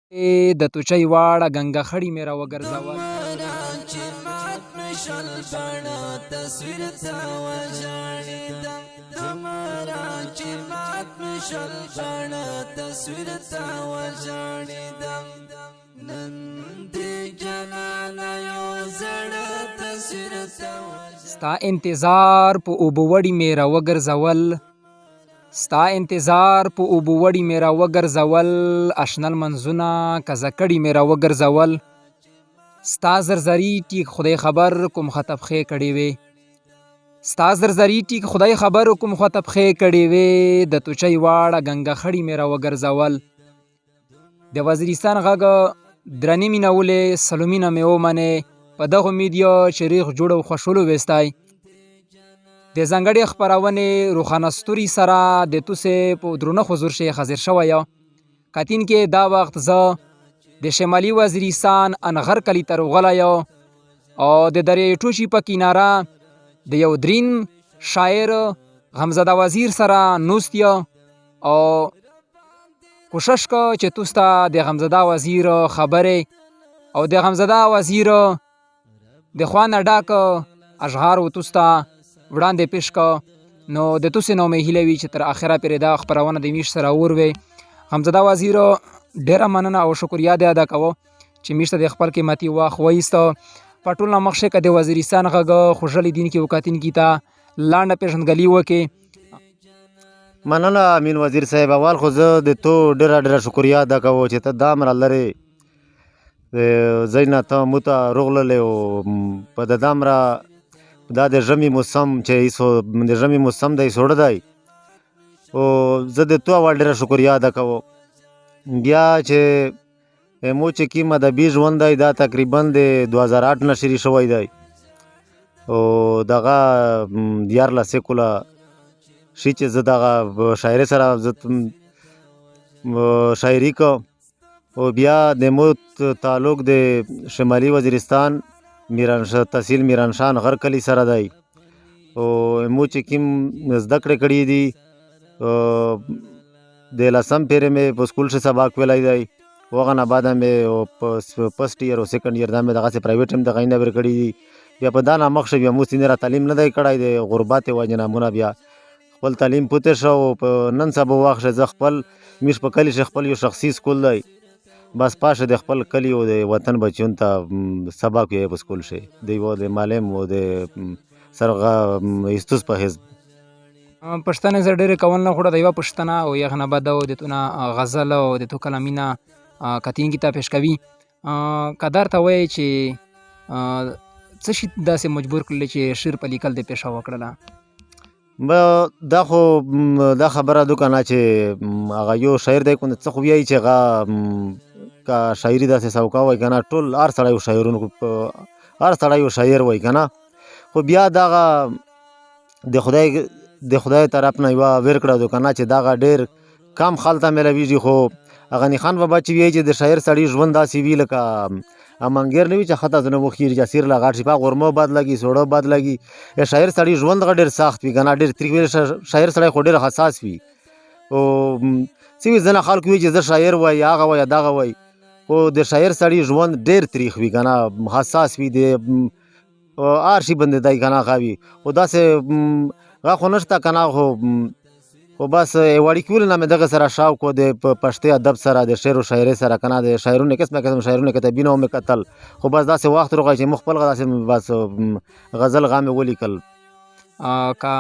د توچۍ واړه ګنګه خړي مې را وګرځول. ستا انتظار په اوبو وړي مې را وګرځول، ستا انتظار په اوبو وړي مې را وګرځول، اشنل منځونه کزه کړي مې را وګرځول. ستا زرزري ټیک خدای خبر کوم خطه پښې کړې وې، ستا زرزري ټیک خدای خبر کوم خطه پښې کړې وې، د توچۍ واړه ګنګه خړي مې را وګرځول. د وزیرستان غږ درنې مینه ولې سلومینه مې ومنې، په دغو میډیا چې ریغ جوړ او خوشولو ویستی د ځانګړې خپرونې روښانه ستوري سره د توسې په درونه حضور شي حاضر شوی یم. کتین کې دا وخت زه د شمالي وزیرستان انغر کلي ته راغلی یم او د درې ټوشي په کناره د یو درین شاعر غمزده وزیر سره نوست یم او کوشش که چې تاسو ته د غمزده وزیر خبرې او د غمزده وزیر د خوا نه ډک اشعار و تاسو ته وړاندې پیش که. نو د تاسو نه مې هیله وي چې تر اخره پورې دا خپرونه د میش سره وروي. غمزده وزیر ډیره مننه او شکریا دې ادا کوو چې میش ته د خپل قیمتي وخت وایسته. په ټول نه مخکې که د وزیرستان غږ خوشحالي دین کې وکاتونکي ته لانډه پیژندګلي وکړي. مننه امین وزیر صاحب. اول خو زه د تو ډیره شکریا ادا کوم چې ته دا مره لرې ځای نه ته مو ته راغللی او په د دامره دا د ژمي موسم چې د ژمي موسم دی سوړه دی او زه د تو اول ډیره شکریا ادا کوم. بیا چې مو چې کوم ادبي ژوند دی دا تقریبا د 2008 نه شروع شوی دی او دغه 14 کاله شي چې زه دغه شاعري سره شاعري کوم او بیا د مو تعلق د شمالي وزیرستان تحصیل میرانشاه غر کلي سره دی او مو چې کوم زده کړې کړي دي د 10م پیرې مې په سکول کې سبق ویلی دی، هغه نه بعد مې فرسټ ایئر او سیکنډ ایئر دا مې دغسې پرایویټ هم دغه نه کړي دي. بیا په دا نه مخ شو بیا مو سینه را تعلیم نه دی کړی د غربت وجې نه مونه بیا خپل تعلیم پوته شو او په نن سبا وخت زه خپل میش په کلي خپل یو شخصي سکول دی بس پاشه د خپل کلي او د وطن بچیون ته سبق ویی په سکول شي د یو د معلم او د سرغه استوس په حزب پښتنه زه ډېرې کول نه خوړه د یوه پښتنه او یغه نه بده او د تونه غزل او د تو کلامینه کتونکي ته پیش کوي. قدر ته وایي چې څه شي داسې مجبور کړلی چې شعر په لیکل دې پیشه وکړله؟ دا خو دا خبره ده که نه چې هغه یو شاعر دی که څه خو وایي چې هغه که شاعري داسې سوکه وایي که نه ټول هر سړی یو شاعر وایي که نه، خو بیا دغه د خدای طرف نه یوه ورکړه ده که نه چې دغه ډېر کم خلک ته میلاویږي. خو غني خان بابا چې وایي چې د شاعر سړي ژوند داسې وي لکه امنګر نه وي چې خطه زنه وخیر جاسیر لا غاټ شي په غرمه بد لګي سوړه بد لګي. شاعر سړي ژوند ډېر سخت وي که نه ډېر تریخ وي. شاعر سړی خو ډېر حساس وي او څه وي ځینې خلک وایي چې زه شاعر وایي هغه وایي دغه وایي، خو د شاعر سړي ژوند ډېر تریخ وي که نه حساس وي د هر شي باندې دی که نه ښه وي. خو داسې هغه خو نشته که نه خو بس وړیکې ولې نه مې دغه سره شوق و د پښتو ادب سره د شعر و شاعرۍ سره که نه د شاعرونو قسم شاعرونو کتابونه مې کتل، خو بس داسې وخت راغی چې موږ خپل داسې بس غزل غا مې ولیکل. که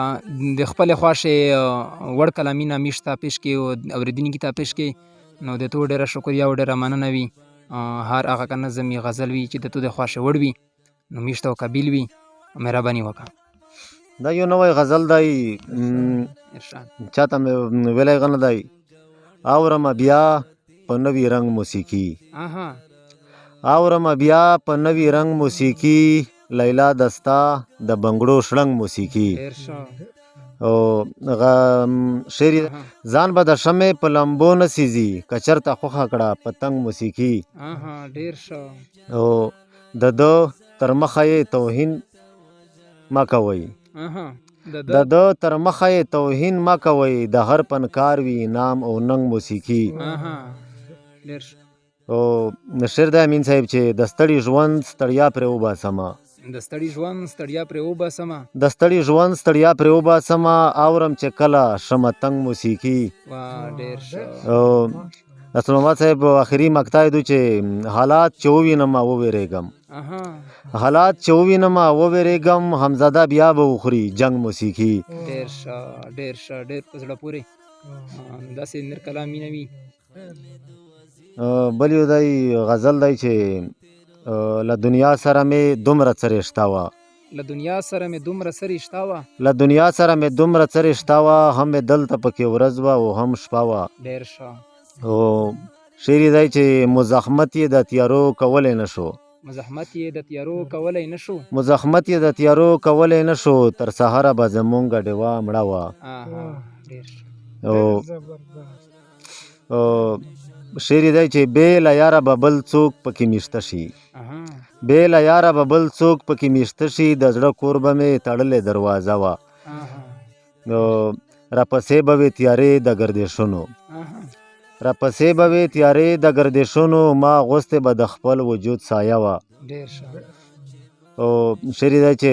د خپلې خوښې وړ کلامینه میش ته پیش کړي او اورېدونکي ته پیش کړي نو د تو ډېره شکریا او ډېره مننه وي. هر هغه که نظم یې غزل وي چې د تو د خوښې وړ وي نو میش ته قبیل وي. مهرباني وکړه. دا یو نوی غزل دی چاته مې ویلی غنه دی. اورم بیا په نوي رنګ موسیقي، اورم بیا په نوي رنګ موسیقي، لیلا دستا د بنګړو شړنګ موسیقي. او شعر ځان به د شمع په لمبو نه سیزي که چېرته خوښه کړه پتنګ موسیقي. او د ده تر مخه یې توهین مه کوئ، د ده تر مخه یې توهین مه کوئ، د هر فنکار وي نام او ننګ موسیقي. او شعر د امین صاحب چې د ستړي ژوند ستړیا پرې وباسمه د ستړي ژوند ستړیا پرې وباسمه د ستړي ژوند ستړیا پرې وباسمه اورم چې کله شمه تنګ موسیقي وا ډېر ښه او رسول محمد صاحب آخري مقطع دو چې حالات چې ووینم وویریږم اها حالات چې ووینم وویریږم همزاده بیا به وخوري جنگ موسیقي ډېر ښه ډېر ښه ډېر په زړه پورې داسې نر کلام مینه وي بل یو دی غزل دی چې له دنیا سره مې دومره څه رشته وه له دنیا سره مې دومره څه رشته وه له دنیا سره مې دومره څه رشته وه هم مې دلته پکې ورځ وه او هم شپه وه ډېر ښه او شعر یې دی چې مزاحمت یې د تیارو کولی نه شو مزاحمت یې د تیارو کولی نه شو مزاحمت یې د تیارو کولی نه شو تر سهاره به زمونږ ډېوه مړه وه ډېر ښه او شعر یې دی چې بې له یاره به بل څوک پکې میشته شي بې له یاره به بل څوک پکې میشته شي د زړه کور به مې تړلې دروازه وه راپسې به وې تیارې د ګردشونو راپسې به وې تیارې د ګردشونو ما غوستې به د خپل وجود سایه وه ډېر ښه او شعر یې دی چې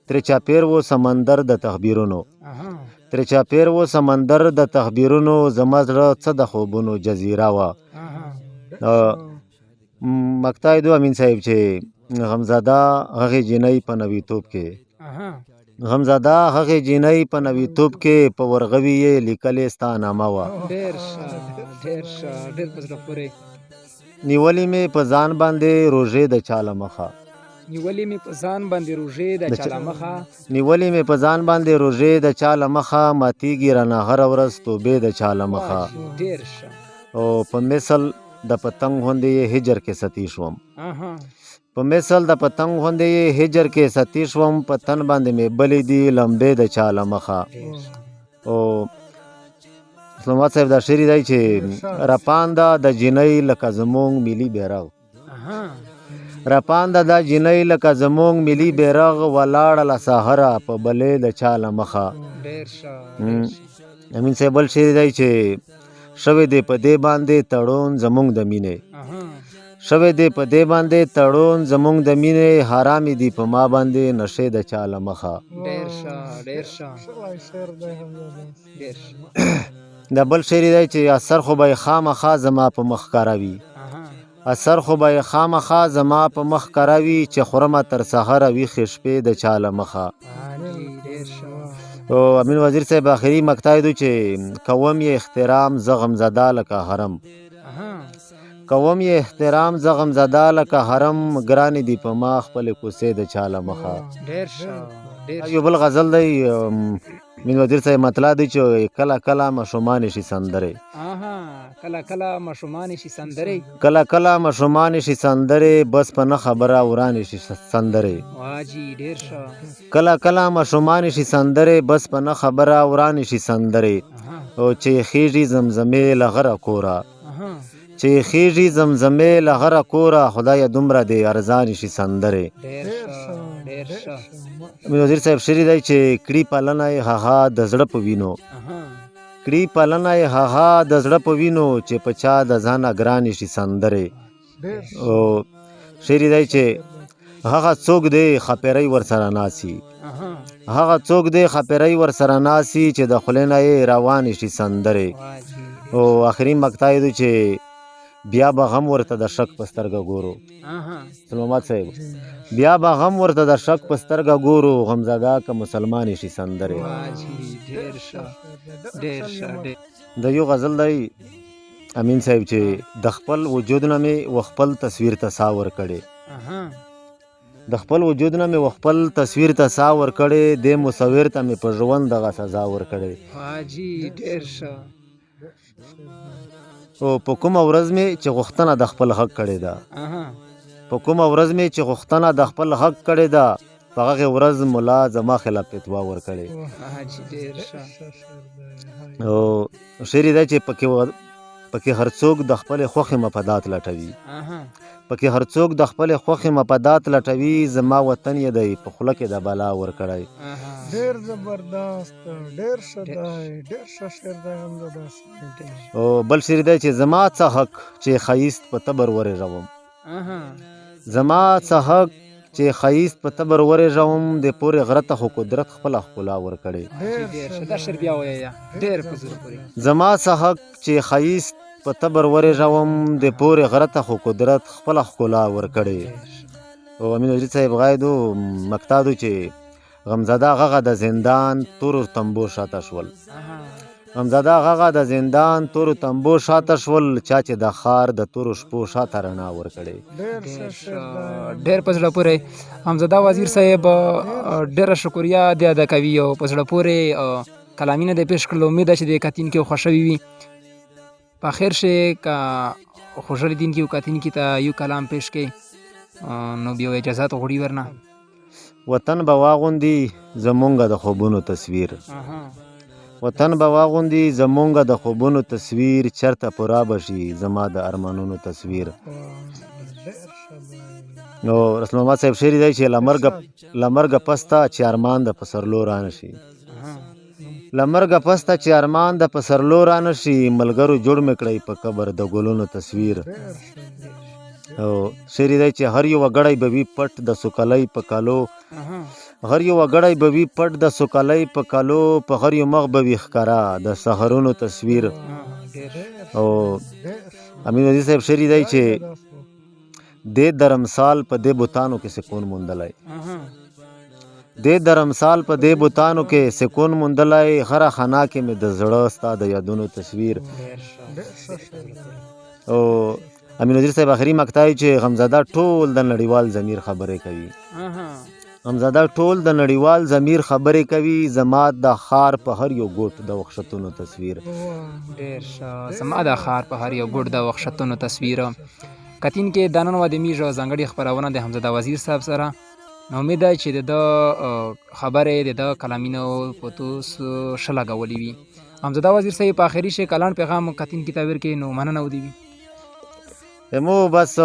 ترې چاپېر و سمندر د تخبیرونو ترې چاپېر و سمندر د تخبیرونو زما زړه څه د خوبونو جزیره وه مقطع دو امین صاحب چې غمزاده هغې جینۍ په نویتوب کې غمزاده هغې جینۍ په نویتوب کې په ورغوي یې لیکلې ستا نامه وه ډېر ښه ډېر ښه ډېر په زړه پورې نیولې مې په ځان باندې روژې د چا له مخه نیولې مې په ځان باندې روژې د چا له مخه نیولې مې په ځان باندې روژې د چا له مخه ماتېږي رانه هره ورځ توبې د چا له مخه ډېر ښه او په مثل د پتنګ غوندې یې هجر کې ستی شوم په مثل د پتنګ غوندې یې هجر کې ستی شوم په تن باندې مې بلې دي لمبې د چا له مخه او محمد صاحب دا شعر دی چې راپانده د جینۍ لکه زمونږ ملي بیرغ راپانده د جینۍ لکه زمونږ ملي بیرغ ولاړه له سهره په بلې د چا له مخه امین صاحب بل شعر دی چې شوی دی په دې باندې تړون زمونږ د مینې شوی دی په دې باندې تړون زمونږ د مینې حرامې دي په ما باندې نشې د چا له مخه ډېر ښه ډېر ښه دا بل شعر دی چې اثر خو به یې خامخا زما په مخ کاروي اثر خو به یې خامخا زما په مخ کاروي چې خورمه تر سهره ویښې شپې د چا له مخه او امین وزیر صاحب آخري مقطع دو چې کوم یې احترام زه غمزده لکه حرم کوم یې احترام زه غمزده لکه حرم ګرانې دي په ما خپلې کوڅې د چا له مخه ډېر ښه یو بل غزل دی امین وزیر صاحب مطلع دی چې کله کله ماشومانې شي سندرې کله کله ماشومانې شي سندرې کله کله ماشومانې شي سندرې بس په نه خبره ورانې شي سندرې واجي ډېر ښه کله کله ماشومانې شي سندرې بس په نه خبره ورانې شي سندرې او چې خیږي زمزمې له غره کوره چې خیږي زمزمې له غره کوره خدایه دومره دې ارزانې شي سندرې ډېر ښه ډېر ښه امین وزیر صاحب شعر دی چې کړي پالنه یې هغه د زړه په وینو کړي پالنه یې هغه د زړه په وینو چې په چا د ځانه ګرانې شي سندرې او شعر دی چې هغه څوک دی خپېرۍ ورسره ناسي هغه څوک دی خپېرۍ ورسره ناسي چې د خولې نه یې روانې شي سندرې او آخري مقطع دی چې بیا به غم ورته د شک په سترګه ګورو محمد صاحب بیا به غم ورته د شک په سترګه ګورو غمزاده که مسلمانې شي سندرې د یو غزل دی امین صاحب چې د خپل وجود نه مې و خپل تصویر ته سا ورکړې د خپل وجود نه مې و خپل تصویر ته سا ورکړې دې مصور ته مې په ژوند دغه سزا ورکړې او په کومه ورځ مې چې غوښتنه د خپل حق کړې ده په کومه ورځ مې چې غوښتنه د خپل حق کړې ده په هغې ورځ ملا زما خلاف فتوا ورکړې او شعر دی چې پکې هر څوک د خپلې خوښې مفادات لټوي پکې هر څوک د خپلې خوښې مفادات لټوي زما وطن یې دی په خوله کې د بلا ورکړی ډېر زبردست ډېر ښه دی ډېر ښه شعر دی حمزه داسې او بل شعر دی چې زما څه حق چې ښایست په تبر ورېږوم زما څه حق چې ښایست په تبر ورېږوم د پورې غره ته خو قدرت خپله ښکلا ورکړې زما څه حق چې ښایست په تبر ورېږوم د پورې غره ته خو قدرت خپله ښکلا ورکړې او امین وزیر صاحب غایدو مقتادو چې غمزده غغه د زندان تورو تنبو شاته شول غمزده غغه د زندان تورو تنبو شاته شول چا چې د ښار د تورو شپو شاته رڼا ورکړې ډېر په زړه پورې حمزده وزیر صاحب ډېره شکریه د ادا کوي او په زړه پورې کلامونه د پیش کړل امید ده چې د کتین کې خوښوي وي په خیر شي که خوشحالي دین کې کتین کې ته یو کلام پیش کړي نو بیا اجازه غوړي ورنه وطن به واغوندي زمونږ د خوبونو تصویر وطن به واغوندي زمونږ د خوبونو تصویر چرته پورا بشي زما د ارمانونو تصویر نو رسول محمد صاحب شعر دی چې لمرګه پسته چې ارمان د پسرلو رانه شي لمرګه پسته چې ارمان د پسرلو رانه شي ملګرو جوړ مې کړی په قبر د ګلونو تصویر او شعر دی چې هر یو وګړی به وي پټ د سوکالۍ په کالو هر یو وګړی به وي پټ د سوکالۍ په کالو په هر یو مخ به وي ښکارا د سحرونو تصویر او امین وزیر صاحب شعر دی چې دې درمسال په دې بوتانو کې سکون موندلی دې درمسال په دې بوتانو کې سکون موندلی هره خانه کې مې د زړه ستا د یادونو تصویر او امین وزیر صاحب آخري مقطع چې غمزده ټول د نړیوال ضمیر خبرې کوي غمزده ټول د نړیوال ضمیر خبرې کوي زما د ښار په هر یو ګوټ د وحشتونو تصویر زما د ښار په هر یو ګوټ د وحشتونو تصویر کتین کې د نن و د میژ ځانګړې خپرونه د حمزده وزیر صاحب سره نو امید ده چې د خبرې د کلامینو په توس ښه لګولې وي حمزده وزیر صاحب په آخري شي کلان پیغام کتین کې تعبیر کې نو مننه ودی وي مو بس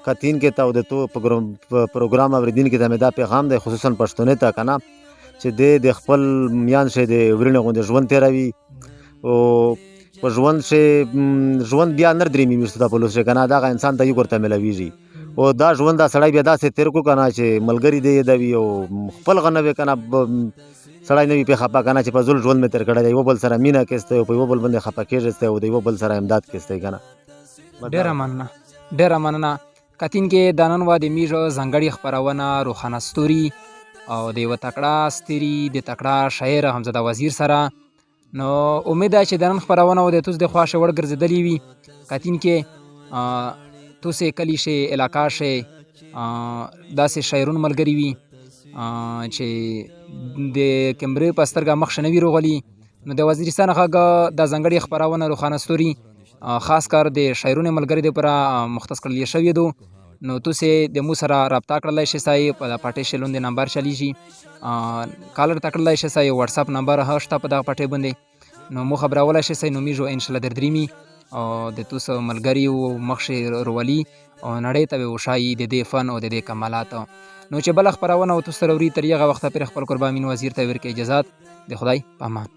کتین کې ته د تو پروګرام اوریدین کې ته مې دا پیغام دی خصوصا پښتونې ته کنه چې د خپل میان شه د ورینه غونډه ژوند تیروي او په ژوند شه ژوند بیا نر درې میشته په لوس کنه دا انسان ته یو ورته ملويږي او دا ژوند دا سړی بیا داسې تیر کو کنه چې ملګری دی دوی او خپل غنوي کنه سړی نوی په خپه کنه چې په ځل ژوند مې تر کړی دی یو بل سره مینه کېسته او په یو بل باندې خپه کېږي او د یو بل سره امداد کېسته کنه ډېره مننه کتین کې د نن و د میژ ځانګړې خپرونه روښانه ستوري او د یوه تکړه ستوري د تکړه شاعر حمزده وزیر سره نو امید ده چې د نن خپرونه و د توس د خواښې وړ ګرځېدلې وي کتین کې توسې کلي شي علاقه شي داسې شاعرون ملګري وي چې د کیمرې په سترګه مخ شه نه وي روغلي نو د وزیرستان غږ د ځانګړې خپرونه روښانه ستوري خاص کار د شاعرونو ملګري دپاره مختص کړل شوی دو نو تاسې د مو سره رابطه کړلی شئ په د پټۍ شلون د نمبر چلیږي کالر ته کړلی شئ یو واتساپ نمبر شته په دغه پټۍ باندې نو مو خبرولی شئ نو میږو انشاءالله در دریمي او د توس ملګري مخ شي رولي او نړۍ ته به وښایي د دې فن او د دې کمالات نو چې بله خپرونه او تاسو سره اوري تر هغه وخته پرې خپل قربان امین وزیر ته ورکړئ اجازات د خدای په امان